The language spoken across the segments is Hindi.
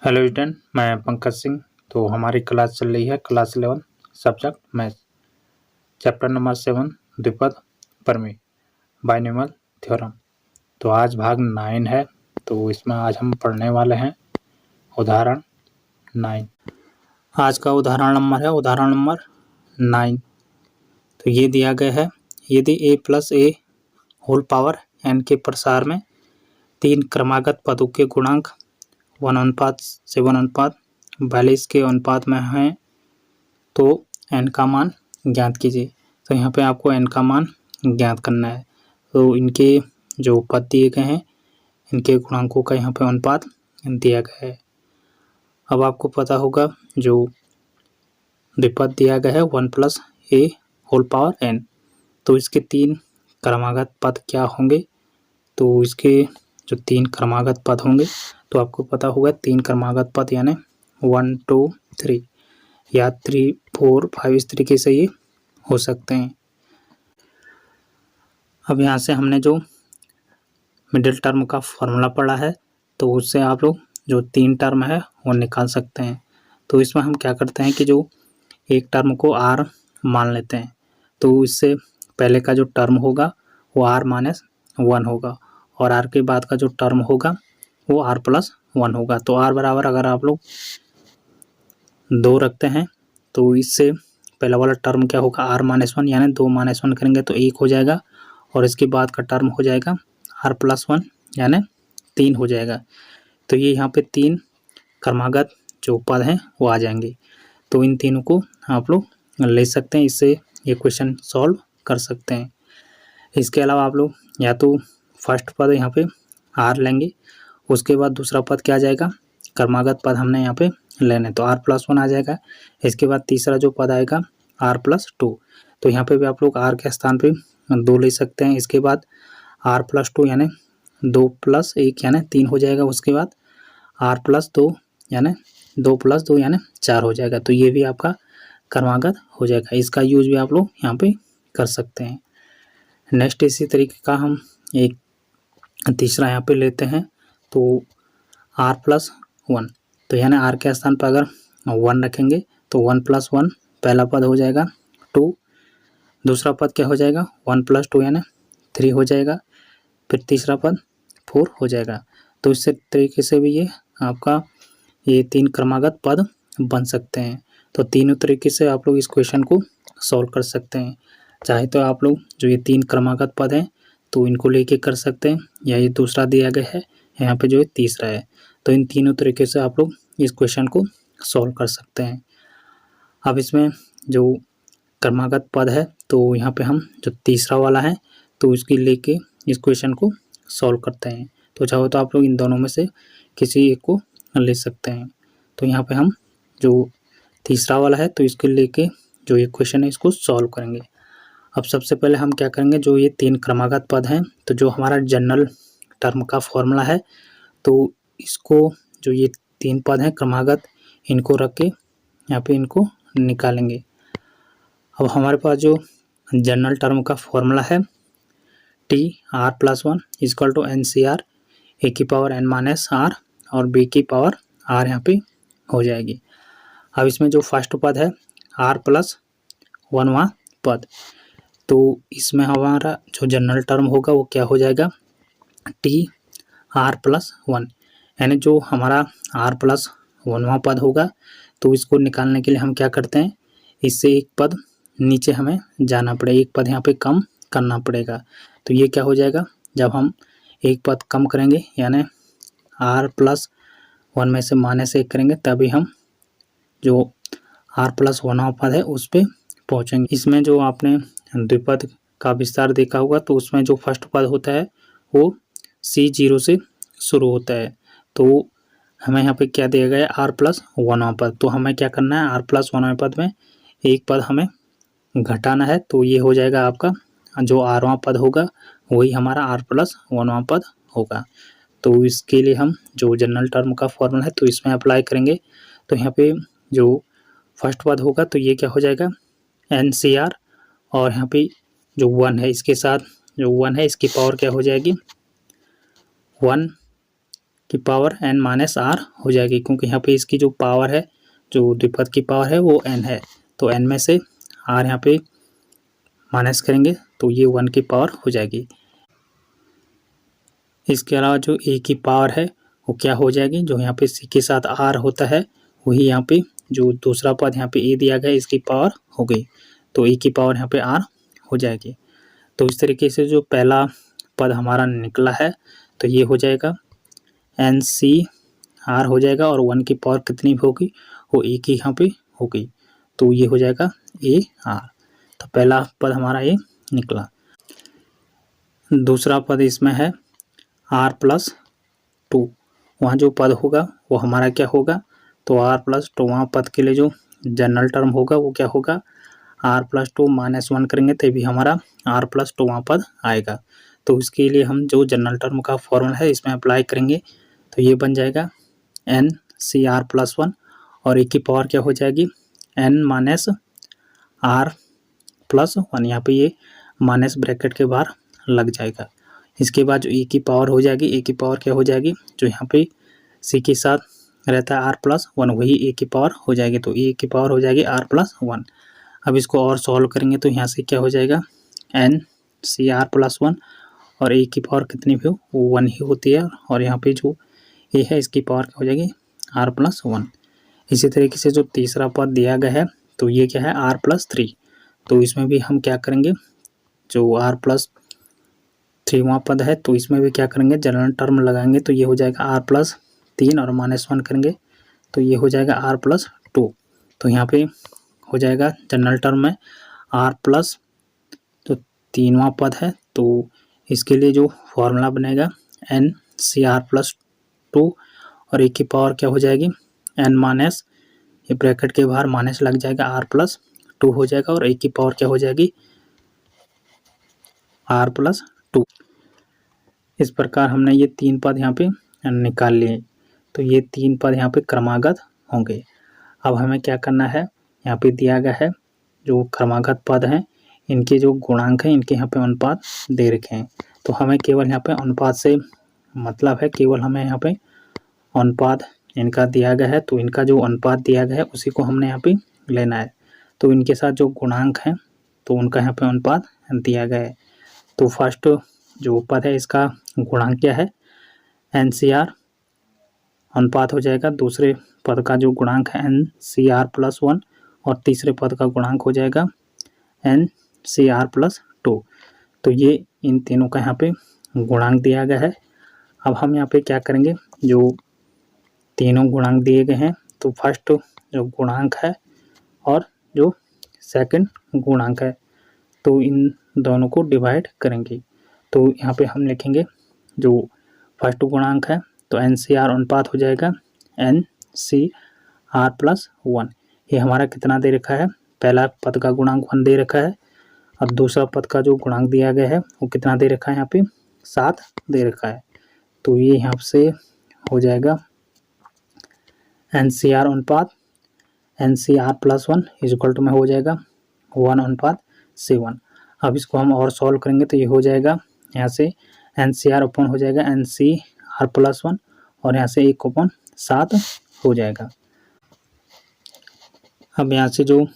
हेलो स्टूडेंट, मैं पंकज सिंह। तो हमारी क्लास चल रही है class 11 subject math, chapter number 7 द्विपद प्रमेय बाइनोमियल थ्योरम। तो आज भाग 9 है। तो इसमें आज हम पढ़ने वाले हैं उदाहरण 9। आज का उदाहरण नंबर है उदाहरण नंबर 9। तो ये दिया गया है, यदि a plus a whole power n के प्रसार में 3 क्रमागत पदों के गुणांक 1:7:42 के अनुपात में हैं तो n का मान ज्ञात कीजिए। तो यहाँ पे आपको n का मान ज्ञात करना है। तो इनके जो पद दिए गए हैं, इनके गुणांकों का यहाँ पे अनुपात दिया गया है। अब आपको पता होगा जो द्विपद दिया गया है 1 + a होल पावर n, तो इसके 3 क्रमागत पद क्या होंगे। तो इसके जो 3 क्रमागत पद होंगे तो आपको पता होगा 3 क्रमागत पद यानी 1 2 3 या 3 4 5 इस तरीके से ये हो सकते हैं। अब यहाँ से हमने जो मिडिल टर्म का फॉर्मूला पढ़ा है तो उससे आप लोग जो 3 टर्म है वो निकाल सकते हैं। तो इसमें हम क्या करते हैं कि जो एक टर्म को r मान लेते हैं, तो इससे पहले का जो टर्म होगा वो r-1 होगा और r के बाद का जो टर्म होगा वो r+1 होगा। तो r बराबर अगर आप लोग 2 रखते हैं तो इससे पहला वाला टर्म क्या होगा r-1 यानी 2-1 करेंगे तो 1 हो जाएगा और इसके बाद का टर्म हो जाएगा r+1 यानी 3 हो जाएगा। तो ये यहाँ पे 3 क्रमागत जो पद हैं वो आ जाएंगे। तो इन तीनों को आप लोग ले सकते हैं, इससे ये क्वेश्चन सॉल्व कर सकते हैं। इसके अलावा आप लोग या तो फर्स्ट पद यहाँ पे r लेंगे, उसके बाद दूसरा पद क्या आ जाएगा, क्रमागत पद हमने यहाँ पे लेने तो r+1 आ जाएगा। इसके बाद तीसरा जो पद आएगा r+2, तो यहाँ पे भी आप लोग r के स्थान पे 2 ले सकते हैं। इसके बाद r+2 यानी 2 + 1 यानी 3 हो जाएगा। उसके बाद r+2 यानी 2 + 2 यानी 4 हो जाएगा। तो ये भी आपका क्रमागत हो जाएगा। इसका यूज भी आप लोग यहाँ पे कर सकते हैं। नेक्स्ट इसी तरीके का हम एक तीसरा यहाँ पे लेते हैं तो r+1, तो यानी r के स्थान पर अगर 1 रखेंगे तो 1 + 1 पहला पद हो जाएगा 2, दूसरा पद क्या हो जाएगा 1 + 2 यानी 3 हो जाएगा, फिर तीसरा पद 4 हो जाएगा। तो इस तरीके से भी ये आपका ये 3 क्रमागत पद बन सकते हैं। तो तीनों तरीके से आप लोग इस क्वेश्चन को सॉल्व कर सकते हैं। चाहे तो आप लोग जो ये 3 क्रमागत पद हैं तो इनको लेके कर सकते हैं, या ये दूसरा दिया गया है यहाँ पे जो तीसरा है। तो इन तीनों तरीके से आप लोग इस क्वेश्चन को सॉल्व कर सकते हैं। अब इसमें जो क्रमागत पद है तो यहाँ पे हम जो तीसरा वाला है तो इसकी लेके इस क्वेश्चन को सॉल्व करते हैं। तो चाहो तो आप लोग इन दोनों में से किसी एक को ले सकते हैं। तो यहाँ पे हम जो तीसरा वाला है तो इसके लेके जो ये क्वेश्चन है इसको सॉल्व करेंगे। अब सबसे पहले हम क्या करेंगे, जो ये 3 क्रमागत पद हैं तो जो हमारा जनरल टर्म का फॉर्मूला है तो इसको जो ये 3 पद हैं क्रमागत इनको रख के यहाँ पे इनको निकालेंगे। अब हमारे पास जो जनरल टर्म का फॉर्मूला है TR+1 = NCR a⁻n-r और b⁻r यहाँ पे हो जाएगी। अब इसमें जो फर्स्ट पद है r+1वां पद, तो इसमें हमारा जो जनरल टर्म होगा वो क्या हो जाएगा TR+1, यानी जो हमारा r+1वां पद होगा तो इसको निकालने के लिए हम क्या करते हैं, इससे एक पद नीचे हमें जाना पड़ेगा, एक पद यहाँ पे कम करना पड़ेगा। तो ये क्या हो जाएगा, जब हम एक पद कम करेंगे यानी r+1 में से -1 करेंगे तभी हम जो r+1वां पद है उस पे पहुँचेंगे। इसमें जो आपने द्विपद का विस्तार देखा होगा तो उसमें जो फर्स्ट पद होता है वो C0 से शुरू होता है। तो हमें यहाँ पे क्या दिया गया है r+1वां पद, तो हमें क्या करना है r+1वां पद में एक पद हमें घटाना है। तो ये हो जाएगा आपका जो rवां पद होगा वही हमारा r+1वां पद होगा। तो इसके लिए हम जो जनरल टर्म का फॉर्मूला है तो इसमें अप्लाई करेंगे। तो यहाँ पे जो फर्स्ट पद होगा तो ये क्या हो जाएगा NCR, और यहाँ पे जो 1 है इसके साथ जो 1 है इसकी पावर क्या हो जाएगी 1 की पावर n माइनस r हो जाएगी, क्योंकि यहाँ पे इसकी जो पावर है, जो द्विपद की पावर है वो n है, तो n में से r यहाँ पे माइनस करेंगे तो ये 1 की पावर हो जाएगी। इसके अलावा जो a की पावर है वो क्या हो जाएगी, जो यहाँ पे c के साथ r होता है वही यहाँ पे जो दूसरा पद यहाँ पे a दिया गया है इसकी पावर हो गई, तो a की पावर यहाँ पे r हो जाएगी। तो इस तरीके से जो पहला पद हमारा निकला है तो ये हो जाएगा NCR हो जाएगा, और 1 की पावर कितनी होगी, वो a की यहाँ पे होगी, तो ये हो जाएगा AR। तो पहला पद हमारा ये निकला। दूसरा पद इसमें है R+2, वहाँ जो पद होगा वो हमारा क्या होगा, तो R+2 वहाँ पद के लिए जो जनरल टर्म होगा वो क्या होगा, R+2 -1 करेंगे तभी हमारा R+2 वहाँ पद आएगा। तो इसके लिए हम जो जनरल टर्म का फॉर्मूला है इसमें अप्लाई करेंगे, तो ये बन जाएगा NCR+1, और एक की पावर क्या हो जाएगी N -R+1, यहाँ पे ये माइनस ब्रैकेट के बाहर लग जाएगा। इसके बाद जो ए की पावर हो जाएगी, ए की पावर क्या हो जाएगी, जो यहाँ पे सी के साथ रहता है R+1 वही ए की पावर हो जाएगी, तो ए की पावर हो जाएगी R+1। अब इसको और सॉल्व करेंगे तो यहाँ से क्या हो जाएगा NCR+1, और ए की पावर कितनी भी हो वो 1 ही होती है, और यहाँ पे जो ए है इसकी पावर क्या हो जाएगी R+1। इसी तरीके से जो तीसरा पद दिया गया है तो ये क्या है R+3, तो इसमें भी हम क्या करेंगे, जो R+3 वहाँ पद है तो इसमें भी क्या करेंगे जनरल टर्म लगाएंगे, तो ये हो जाएगा R+3 और -1 करेंगे तो ये हो जाएगा R+2। तो यहाँ पे हो जाएगा जनरल टर्म में R+ जो 3वां पद है, तो इसके लिए जो फॉर्मूला बनेगा NCR+2, और एक की पावर क्या हो जाएगी n माइनस, ये ब्रैकेट के बाहर माइनस लग जाएगा R+2 हो जाएगा, और एक की पावर क्या हो जाएगी R+2। इस प्रकार हमने ये 3 पद यहाँ पे निकाल लिए, तो ये 3 पद यहाँ पे क्रमागत होंगे। अब हमें क्या करना है, यहाँ पे दिया गया है जो क्रमागत पद हैं इनके जो गुणांक हैं इनके यहाँ पे अनुपात दे रखे हैं, तो हमें केवल यहाँ पे अनुपात से मतलब है, केवल हमें यहाँ पे अनुपात इनका दिया गया है, तो इनका जो अनुपात दिया गया है उसी को हमने यहाँ पे लेना है। तो इनके साथ जो गुणांक हैं तो उनका यहाँ पे अनुपात दिया गया है। तो फर्स्ट जो पद है इसका गुणांक क्या है NCR अनुपात हो जाएगा, दूसरे पद का जो गुणांक है NCR+1, और तीसरे पद का गुणांक हो जाएगा NCR+2। तो ये इन तीनों का यहाँ पे गुणांक दिया गया है। अब हम यहाँ पे क्या करेंगे, जो तीनों गुणांक दिए गए हैं तो फर्स्ट जो गुणांक है और जो सेकंड गुणांक है तो इन दोनों को डिवाइड करेंगे। तो यहाँ पे हम लिखेंगे जो फर्स्ट गुणांक है तो NCR अनुपात हो जाएगा NCR+1। ये हमारा कितना दे रखा है, पहला पद का गुणांक 1 दे रखा है, और दूसरा पद का जो गुणांक दिया गया है वो कितना दे रखा है, यहाँ पे 7 दे रखा है। तो ये यहाँ से हो जाएगा NCR अनुपात NCR+1 इक्वल टू में हो जाएगा 1:7। अब इसको हम और सॉल्व करेंगे तो ये हो जाएगा यहाँ से NCR अपन हो जाएगा NCR+1, और यहाँ से 1/7 हो जाएगा। अब यहाँ से जो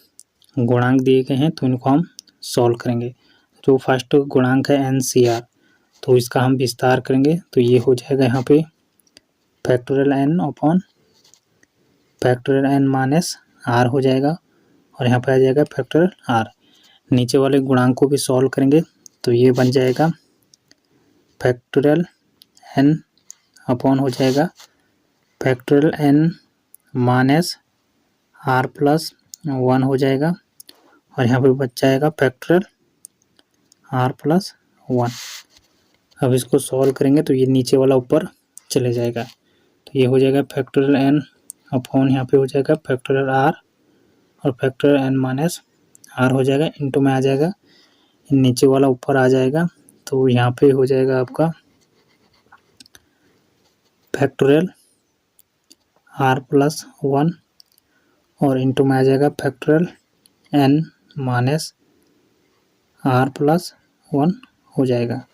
गुणांक दिए गए हैं तो इनको हम सॉल्व करेंगे। जो फर्स्ट गुणांक है NCR तो इसका हम विस्तार करेंगे तो ये हो जाएगा यहाँ पे फैक्टोरियल n -r हो जाएगा, और यहाँ पे आ जाएगा फैक्टोरियल r। नीचे वाले गुणांक को भी सॉल्व करेंगे तो ये बन जाएगा फैक्टोरियल n हो जाएगा फैक्टोरियल n -r+1 हो जाएगा, और यहाँ पे बच जाएगा फैक्टोरियल r+1। अब इसको सॉल्व करेंगे तो ये नीचे वाला ऊपर चले जाएगा, तो ये हो जाएगा फैक्टोरियल n यहाँ पे हो जाएगा फैक्टोरियल r, और फैक्टोरियल n -r हो जाएगा, इनटू में आ जाएगा, नीचे वाला ऊपर आ जाएगा, तो यहाँ पे हो जाएगा आपका फैक्टोरियल r+1, और इनटू में आ जाएगा फैक्टोरियल n -r+1 हो जाएगा,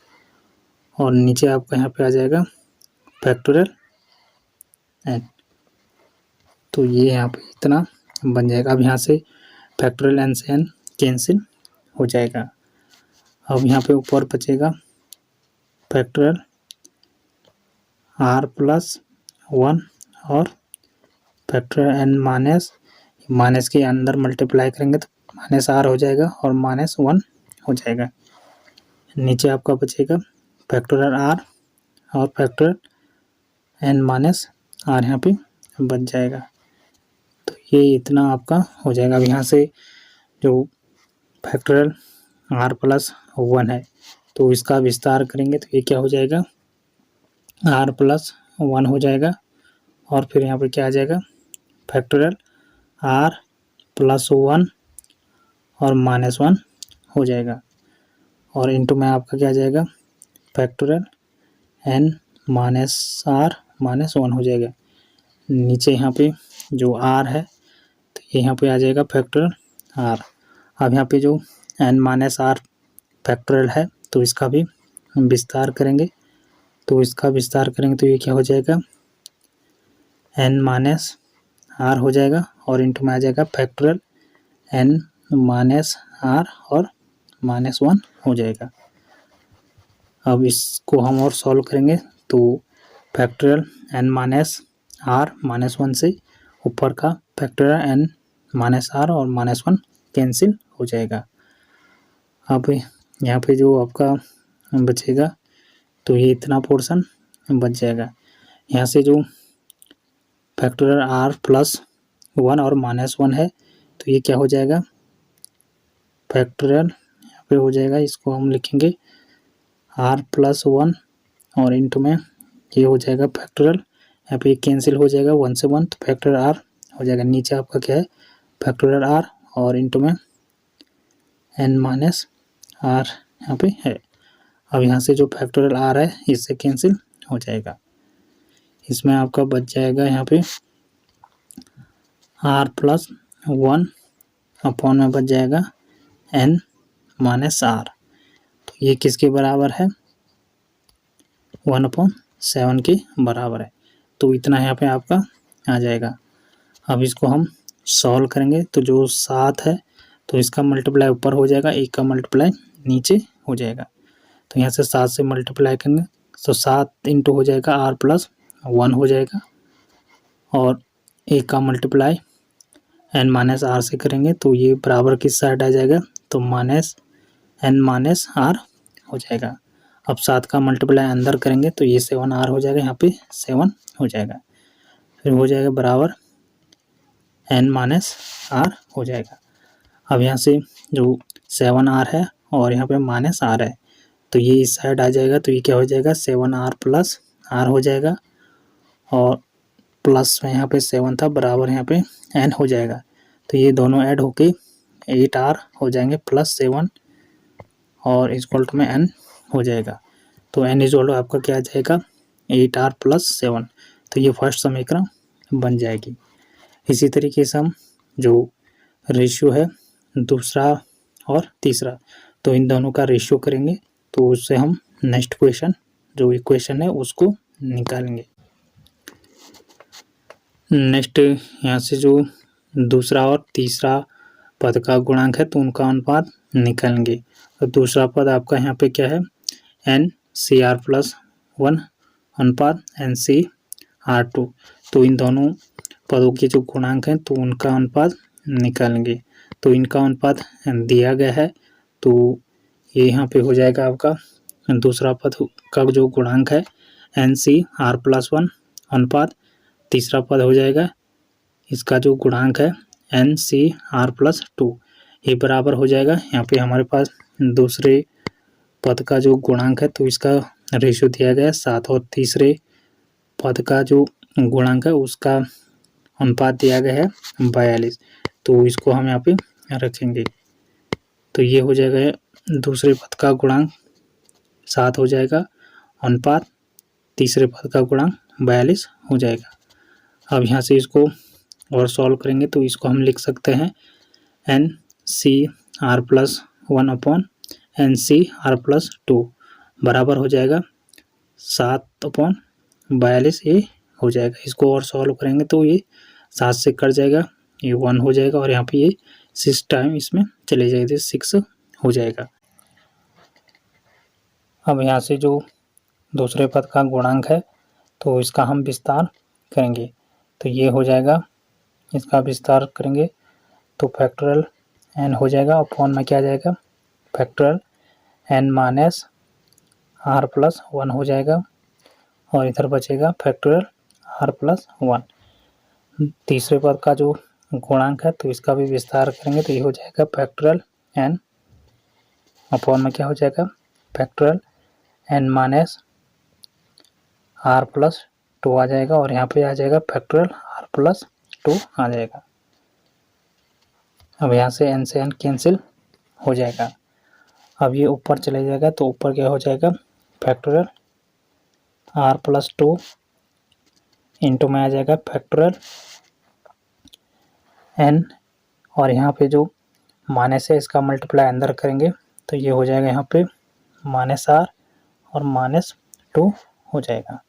और नीचे आपका यहाँ पे आ जाएगा फैक्टोरियल एन। तो ये यहाँ पे इतना बन जाएगा। अब यहाँ से फैक्टोरियल एन से एन कैंसिल हो जाएगा। अब यहाँ पे ऊपर बचेगा फैक्टोरियल आर प्लस 1 और फैक्टोरियल एन माइनस के अंदर मल्टीप्लाई करेंगे तो माइनस आर हो जाएगा और -1 हो जाएगा। नीचे आपका बचेगा फैक्टोरियल आर और फैक्टोरियल एन माइनस आर यहाँ पे बच जाएगा। तो ये इतना आपका हो जाएगा। अब यहाँ से जो फैक्टोरियल आर प्लस 1 है तो इसका विस्तार करेंगे तो ये क्या हो जाएगा, आर प्लस 1 हो जाएगा। और फिर यहाँ पे क्या आ जाएगा, फैक्टोरियल आर प्लस 1 और -1 हो जाएगा। और इंटू में आपका क्या आ जाएगा, फैक्टोरियल एन माइनस आर -1 हो जाएगा। नीचे यहाँ पे जो आर है तो ये यहाँ पे आ जाएगा फैक्टोरियल आर। अब यहाँ पे जो एन माइनस आर फैक्टोरियल है तो इसका भी विस्तार करेंगे। तो इसका विस्तार करेंगे तो ये क्या हो जाएगा, एन माइनस आर हो जाएगा और इंटू में आ जाएगा फैक्टोरियल एन माइनस आर और -1 हो जाएगा। अब इसको हम और सॉल्व करेंगे तो फैक्टोरियल एन माइनस आर -1 से ऊपर का फैक्टोरियल एन माइनस आर और -1 कैंसिल हो जाएगा। अब यहाँ पे जो आपका बचेगा तो ये इतना पोर्शन बच जाएगा। यहाँ से जो फैक्टोरियल आर प्लस 1 और -1 है तो ये क्या हो जाएगा, फैक्टोरियल यहाँ पे हो जाएगा, इसको हम लिखेंगे आर प्लस 1 और इंटू में ये हो जाएगा फैक्टोरियल, यहाँ पे कैंसिल हो जाएगा 1 से 1 तो फैक्टोरियल आर हो जाएगा। नीचे आपका क्या है, फैक्टोरियल आर और इंटू में एन माइनस आर यहाँ पे है। अब यहाँ से जो फैक्टोरियल आर है इससे कैंसिल हो जाएगा। इसमें आपका बच जाएगा यहाँ पे आर प्लस 1 अपॉन में बच जाएगा एन माइनस आर। तो ये किसके बराबर है, 1/7 के बराबर है। तो इतना यहाँ पे आपका आ जाएगा। अब इसको हम सॉल्व करेंगे तो जो 7 है तो इसका मल्टीप्लाई ऊपर हो जाएगा, 1 का मल्टीप्लाई नीचे हो जाएगा। तो यहाँ से 7 से मल्टीप्लाई करेंगे तो 7 इंटू हो जाएगा आर प्लस 1 हो जाएगा और 1 का मल्टीप्लाई एन माइनस आर से करेंगे तो ये बराबर किस साइड आ जाएगा, तो -n माइनस आर हो जाएगा। अब 7 का मल्टीप्लाई अंदर करेंगे तो ये 7r हो जाएगा, यहाँ पे 7 हो जाएगा। फिर हो जाएगा बराबर n माइनस आर हो जाएगा। अब यहाँ से जो 7r है और यहाँ पे -r है तो ये इस साइड आ जाएगा तो ये क्या हो जाएगा, 7r प्लस r हो जाएगा और प्लस में यहाँ पे 7 था बराबर यहाँ पे n हो जाएगा। तो ये दोनों ऐड होके 8r हो जाएंगे प्लस 7 और इक्वल टू में n हो जाएगा। तो n इक्वल टू आपका क्या आ जाएगा, 8r प्लस 7। तो ये फर्स्ट समीकरण बन जाएगी। इसी तरीके से हम जो रेशियो है दूसरा और तीसरा तो इन दोनों का रेशियो करेंगे तो उससे हम नेक्स्ट क्वेश्चन जो इक्वेशन है उसको निकालेंगे। नेक्स्ट यहाँ से जो दूसरा और तीसरा पद का गुणांक है तो उनका अनुपात निकालेंगे। तो दूसरा पद आपका यहाँ पे क्या है, NCR प्लस 1 अनुपात NCR2। तो इन दोनों पदों के जो गुणांक हैं तो उनका अनुपात निकालेंगे। तो इनका अनुपात दिया गया है तो ये यहाँ पे हो जाएगा आपका दूसरा पद का जो गुणांक है NCR प्लस 1 अनुपात तीसरा पद हो जाएगा इसका जो गुणांक है NCR प्लस 2। ये बराबर हो जाएगा, यहाँ पे हमारे पास दूसरे पद का जो गुणांक है तो इसका रेशियो दिया गया है 7 और तीसरे पद का जो गुणांक है उसका अनुपात दिया गया है 42। तो इसको हम यहाँ पे रखेंगे तो ये हो जाएगा दूसरे पद का गुणांक 7 हो जाएगा, अनुपात तीसरे पद का गुणांक 42 हो जाएगा। अब यहाँ से इसको और सॉल्व करेंगे तो इसको हम लिख सकते हैं NCR plus 1 upon NCR plus 2 बराबर हो जाएगा 7/42 ये हो जाएगा। इसको और सॉल्व करेंगे तो ये 7 से कट जाएगा, ये 1 हो जाएगा और यहाँ पे ये 6 टाइम इसमें चले जाएगी तो 6 हो जाएगा। अब यहाँ से जो दूसरे पद का गुणांक है तो इसका हम विस्तार करेंगे, तो ये हो जाएगा, इसका विस्तार करेंगे तो फैक्टोरियल n हो जाएगा, और अपॉन में क्या जाएगा, factorial n minus r plus 1 हो जाएगा, और इधर बचेगा फैक्टोरियल r प्लस 1। तीसरे पद का जो गुणांक है तो इसका भी विस्तार करेंगे तो ये हो जाएगा फैक्टोरियल n, अपॉन में क्या हो जाएगा, factorial n minus r plus 2 आ जाएगा, और यहाँ पे आ जाएगा फैक्टोरियल r प्लस 2 आ जाएगा। अब यहाँ से n से n कैंसिल हो जाएगा। अब ये ऊपर चले जाएगा तो ऊपर क्या हो जाएगा, फैक्टोरियल r प्लस 2 इंटू में आ जाएगा फैक्टोरियल n, और यहाँ पे जो माइनस है इसका मल्टीप्लाई अंदर करेंगे तो ये हो जाएगा यहाँ पे माइनस r और माइनस 2 हो जाएगा।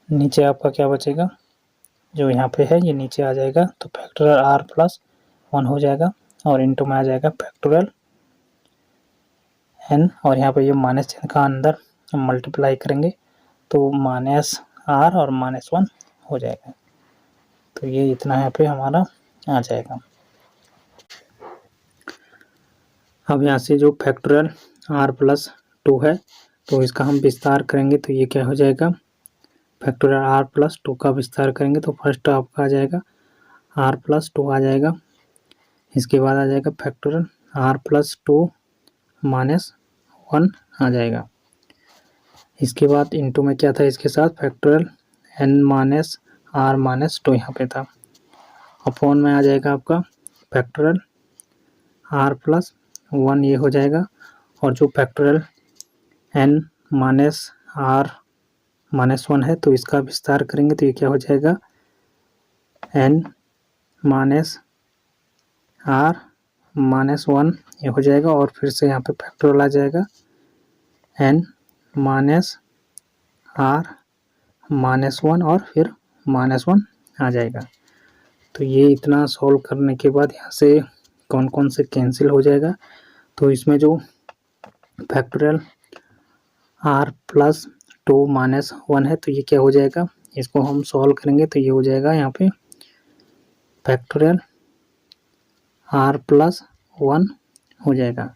नीचे आपका क्या बचेगा, जो यहाँ पे है ये नीचे आ जाएगा तो फैक्टोरियल r प्लस 1 हो जाएगा, और इंटू में आ जाएगा फैक्टोरियल n, और यहाँ पे ये माइनस चिन्ह का अंदर मल्टीप्लाई करेंगे तो माइनस r और माइनस 1 हो जाएगा। तो ये इतना यहाँ पे हमारा आ जाएगा। अब यहाँ से जो फैक्टोरियल r प्लस 2 है तो इसका हम विस्तार करेंगे तो ये क्या हो जाएगा, फैक्टोरियल r प्लस 2 का विस्तार करेंगे तो फर्स्ट आपका आ जाएगा r प्लस 2 आ जाएगा, इसके बाद आ जाएगा फैक्टोरियल r प्लस 2 माइनस 1 आ जाएगा। इसके बाद इंटू में क्या था इसके साथ, factorial n minus r minus 2 यहाँ पे था, अपॉन में आ जाएगा आपका फैक्टोरियल r प्लस 1 ये हो जाएगा, और जो factorial n minus r minus 1 है तो इसका विस्तार करेंगे तो ये क्या हो जाएगा, n माइनस r माइनस 1 ये हो जाएगा, और फिर से यहाँ पे फैक्टोरियल आ जाएगा n माइनस r माइनस 1 और फिर माइनस 1 आ जाएगा। तो ये इतना सॉल्व करने के बाद यहाँ से कौन कौन से कैंसिल हो जाएगा, तो इसमें जो फैक्टोरियल r प्लस 2 माइनस 1 है तो ये क्या हो जाएगा, इसको हम सॉल्व करेंगे तो ये हो जाएगा यहाँ पे फैक्टोरियल r प्लस 1 हो जाएगा,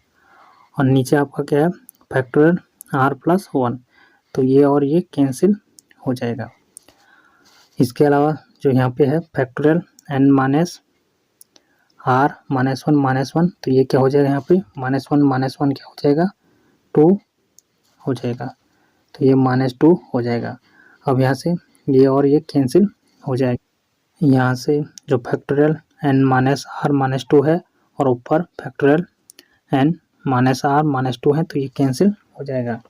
और नीचे आपका क्या है फैक्टोरियल r प्लस 1, तो ये और ये कैंसिल हो जाएगा। इसके अलावा जो यहाँ पे है factorial n minus r minus 1 तो ये क्या हो जाएगा, यहाँ पे माइनस 1 क्या हो जाएगा, 2 हो जाएगा, तो ये माइनस 2 हो जाएगा। अब यहाँ से ये और ये कैंसिल हो जाएगा। यहाँ से जो factorial n minus r minus 2 है और ऊपर factorial n minus r minus 2 है तो ये कैंसिल हो जाएगा।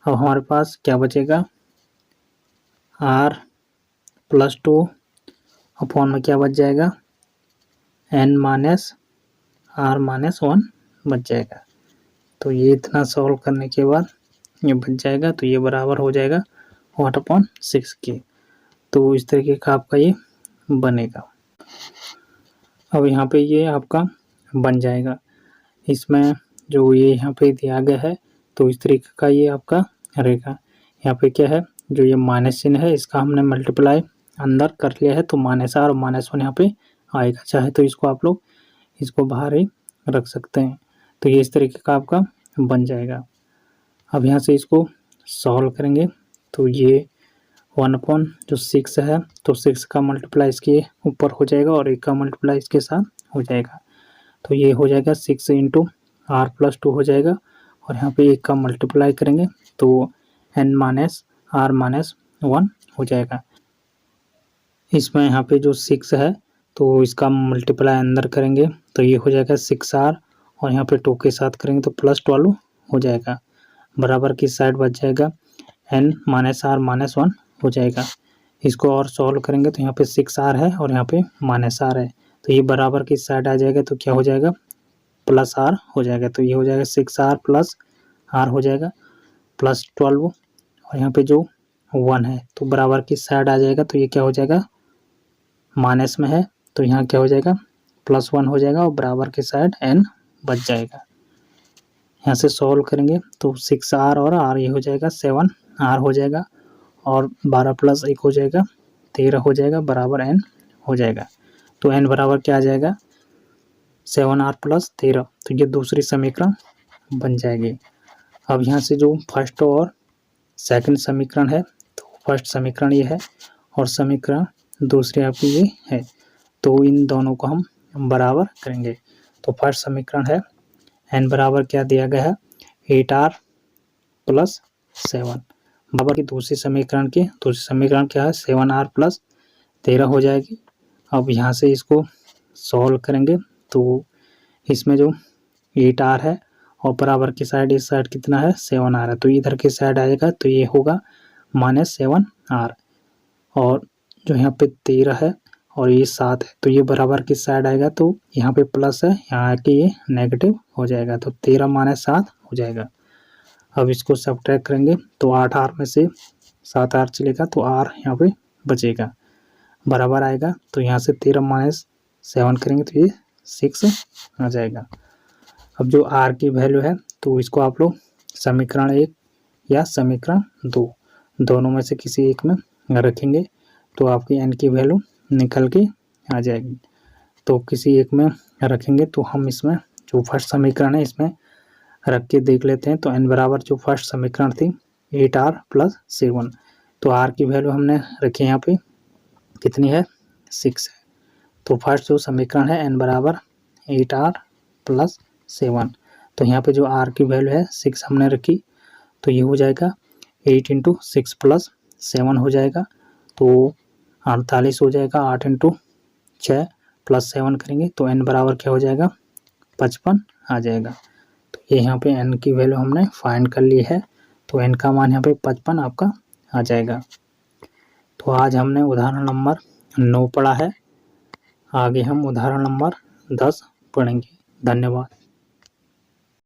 अब हमारे पास क्या बचेगा, r प्लस 2 अपॉन में क्या बच जाएगा, n माइनस r माइनस 1 बच जाएगा। तो ये इतना सॉल्व करने के बाद ये बच जाएगा, तो ये बराबर हो जाएगा 1/6 के। तो इस तरीके का आपका ये बनेगा। अब यहाँ पे ये आपका बन जाएगा। इसमें जो ये यहाँ पे दिया गया है तो इस तरीके का ये आपका रहेगा। यहाँ पे क्या है, जो ये माइनस चिन्ह है इसका हमने मल्टीप्लाई अंदर कर लिया है तो माइनस r और माइनस 1 यहाँ पे आएगा। चाहे तो इसको आप लोग इसको बाहर ही रख सकते हैं। तो ये इस तरीके का आपका बन जाएगा। अब यहाँ से इसको सॉल्व करेंगे तो ये 1/6 है तो 6 का मल्टीप्लाई इसके ऊपर हो जाएगा और 1 का मल्टीप्लाई इसके साथ हो जाएगा। तो ये हो जाएगा 6 इंटू r प्लस 2 हो जाएगा, और यहाँ पे 1 का मल्टीप्लाई करेंगे तो n माइनस r माइनस 1 हो जाएगा। इसमें यहाँ पे जो 6 है तो इसका मल्टीप्लाई अंदर करेंगे तो ये हो जाएगा 6r, और यहाँ पे 2 के साथ करेंगे तो प्लस 12 हो जाएगा। बराबर की साइड बच जाएगा n माइनस r माइनस 1 हो जाएगा। इसको और सॉल्व करेंगे तो यहाँ पे 6r है और यहाँ पे माइनस r है, तो ये बराबर की साइड आ जाएगा तो क्या हो जाएगा, प्लस r हो जाएगा। तो ये हो जाएगा 6r प्लस r हो जाएगा प्लस 12, और यहाँ पे जो 1 है तो बराबर की साइड आ जाएगा, तो ये क्या हो जाएगा, माइनस में है तो यहाँ क्या हो जाएगा, +1 हो जाएगा और बराबर की साइड n बच जाएगा। यहाँ से सॉल्व करेंगे तो 6r और r ये हो जाएगा 7r हो जाएगा और 12 + 1 हो जाएगा 13 हो जाएगा बराबर n हो जाएगा। तो n बराबर क्या आ जाएगा, 7r + 13। तो ये दूसरी समीकरण बन जाएगी। अब यहाँ से जो फर्स्ट और सेकंड समीकरण है, तो फर्स्ट समीकरण ये है और समीकरण दूसरी आपकी ये है, तो इन दोनों को हम बराबर करेंगे। तो फर्स्ट समीकरण है n बराबर क्या दिया गया है, 8r + 7 बराबर की दूसरी समीकरण क्या है, 7r + 13 हो जाएगी। अब यहाँ से इसको सॉल्व करेंगे तो इसमें जो 8r है और बराबर की साइड, इस साइड कितना है 7r है, तो इधर की साइड आएगा तो ये होगा -7r और जो यहाँ पे 13 है और ये 7 है तो ये बराबर की साइड आएगा, तो यहाँ पे प्लस है, यहाँ आके ये नेगेटिव हो जाएगा, तो 13 - 7 हो जाएगा। अब इसको सब्ट्रैक्ट करेंगे तो 8r में से 7r चलेगा तो r यहाँ पे बचेगा, बराबर आएगा। तो यहाँ से 13 - 7 करेंगे तो ये 6 आ जाएगा। अब जो r की वैल्यू है तो इसको आप लोग समीकरण 1 या समीकरण 2 दोनों में से किसी एक में रखेंगे तो आपकी n की वैल्यू निकल के आ जाएगी। तो किसी एक में रखेंगे तो हम इसमें जो फर्स्ट समीकरण है इसमें रख के देख लेते हैं। तो n बराबर जो फर्स्ट समीकरण थी 8r + 7, तो r की वैल्यू हमने रखी यहाँ पे कितनी है, 6 है। तो फर्स्ट जो समीकरण है n बराबर 8r + 7, तो यहाँ पे जो r की वैल्यू है 6 हमने रखी, तो ये हो जाएगा 8 × 6 + 7 हो जाएगा, तो 48 हो जाएगा। 8 × 6 + 7 करेंगे तो n बराबर क्या हो जाएगा, 55 आ जाएगा। तो ये यहाँ पे n की वैल्यू हमने फाइंड कर ली है, तो n का मान यहाँ पे 55 आपका आ जाएगा। तो आज हमने उदाहरण नंबर 9 पढ़ा है, आगे हम उदाहरण नंबर 10 पढ़ेंगे। धन्यवाद।